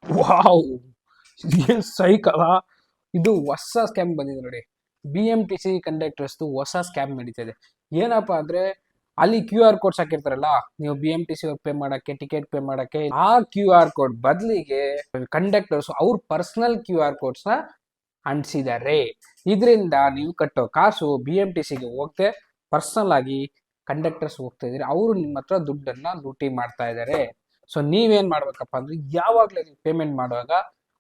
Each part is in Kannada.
ವಾವ್, ಏನ್ ಸೈಕ್ ಅಲ್ಲ. ಇದು ಹೊಸ ಸ್ಕ್ಯಾಮ್ ಬಂದಿದೆ ನೋಡಿ. BMTC ಕಂಡಕ್ಟರ್ಸ್ ಹೊಸ ಸ್ಕ್ಯಾಮ್ ನಡೀತಿದೆ. ಏನಪ್ಪಾ ಅಂದ್ರೆ ಅಲ್ಲಿ QR ಕೋಡ್ಸ್ ಹಾಕಿರ್ತಾರಲ್ಲ, ನೀವು BMTC ಪೇ ಮಾಡಕ್ಕೆ, ಟಿಕೆಟ್ ಪೇ ಮಾಡಕ್ಕೆ, ಆ QR ಕೋಡ್ ಬದಲಿಗೆ ಕಂಡಕ್ಟರ್ಸ್ ಅವ್ರ ಪರ್ಸನಲ್ QR ಕೋಡ್ಸ್ ನ ಅಂಟಿಸಿದ್ದಾರೆ. ಇದರಿಂದ ನೀವು ಕಟ್ಟೋ ಕಾಸು BMTCಗೆ ಹೋಗದೆ ಪರ್ಸನಲ್ ಆಗಿ ಕಂಡಕ್ಟರ್ಸ್ ಹೋಗ್ತಾ ಇದ್ರೆ ಅವರು ನಿಮ್ಮ ಹತ್ರ ದುಡ್ಡನ್ನ ಲೂಟಿ ಮಾಡ್ತಾ ಇದ್ದಾರೆ. ಸೊ ನೀವೇನ್ ಮಾಡ್ಬೇಕಪ್ಪ ಅಂದ್ರೆ ಯಾವಾಗ್ಲೇ ನೀವು ಪೇಮೆಂಟ್ ಮಾಡುವಾಗ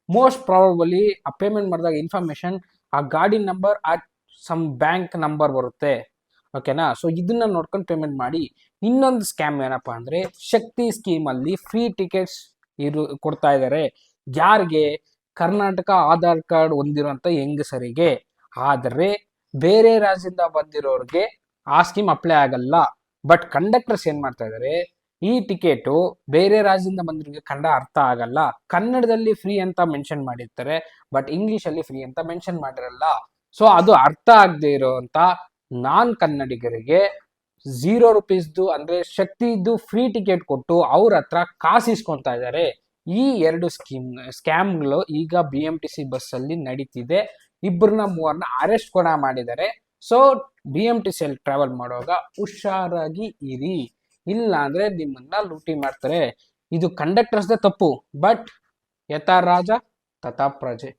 ಮೋಸ್ಟ್ ಪ್ರಾಬಬಲಿ ಆ ಪೇಮೆಂಟ್ ಮಾಡಿದಾಗ ಇನ್ಫಾರ್ಮೇಶನ್ ಆ ಗಾಡಿ ನಂಬರ್ ಆ ಸಮ್ ಬ್ಯಾಂಕ್ ನಂಬರ್ ಬರುತ್ತೆ. ಓಕೆನಾ? ಸೊ ಇದನ್ನ ನೋಡ್ಕೊಂಡು ಪೇಮೆಂಟ್ ಮಾಡಿ. ಇನ್ನೊಂದು ಸ್ಕ್ಯಾಮ್ ಏನಪ್ಪಾ ಅಂದ್ರೆ ಶಕ್ತಿ ಸ್ಕೀಮ್ ಅಲ್ಲಿ ಫ್ರೀ ಟಿಕೆಟ್ಸ್ ಕೊಡ್ತಾ ಇದ್ದಾರೆ. ಯಾರಿಗೆ? ಕರ್ನಾಟಕ ಆಧಾರ್ ಕಾರ್ಡ್ ಹೊಂದಿರುವಂತ ಹೆಂಗಸರಿಗೆ. ಆದರೆ ಬೇರೆ ರಾಜ್ಯದಿಂದ ಬಂದಿರೋರಿಗೆ ಆ ಸ್ಕೀಮ್ ಅಪ್ಲೈ ಆಗಲ್ಲ. ಬಟ್ ಕಂಡಕ್ಟರ್ಸ್ ಏನ್ ಮಾಡ್ತಾ ಇದಾರೆ, ಈ ಟಿಕೆಟು ಬೇರೆ ರಾಜ್ಯದಿಂದ ಬಂದಿರೋರಿಗೆ ಕನ್ನಡ ಅರ್ಥ ಆಗಲ್ಲ, ಕನ್ನಡದಲ್ಲಿ ಫ್ರೀ ಅಂತ ಮೆನ್ಷನ್ ಮಾಡಿರ್ತಾರೆ, ಬಟ್ ಇಂಗ್ಲಿಷ್ ಅಲ್ಲಿ ಫ್ರೀ ಅಂತ ಮೆನ್ಷನ್ ಮಾಡಿರಲ್ಲ. ಸೊ ಅದು ಅರ್ಥ ಆಗದೆ ಇರೋಂತ ನಾನ್ ಕನ್ನಡಿಗರಿಗೆ ₹0 ಅಂದ್ರೆ ಶಕ್ತಿದ್ದು ಫ್ರೀ ಟಿಕೆಟ್ ಕೊಟ್ಟು ಅವ್ರ ಹತ್ರ ಕಾಸು ಇಸ್ಕೊಂತಾ ಇದ್ದಾರೆ. ಈ ಎರಡು ಸ್ಕ್ಯಾಮ್ಗಳು ಈಗ BMTC ಬಸ್ ಅಲ್ಲಿ ನಡೀತಿದೆ. ಇಬ್ಬರನ್ನ ಮೂವರನ್ನ ಅರೆಸ್ಟ್ ಕೂಡ ಮಾಡಿದ್ದಾರೆ. ಸೊ BMTC ಅಲ್ಲಿ ಟ್ರಾವೆಲ್ ಮಾಡುವಾಗ ಹುಷಾರಾಗಿ ಇರಿ, ಇಲ್ಲ ಅಂದ್ರೆ ನಿಮ್ಮನ್ನ ಲೂಟಿ ಮಾಡ್ತಾರೆ. ಇದು ಕಂಡಕ್ಟರ್ಸ್ದೇ ತಪ್ಪು, ಬಟ್ ಯಥಾ ರಾಜ ತಥಾ ಪ್ರಜೆ.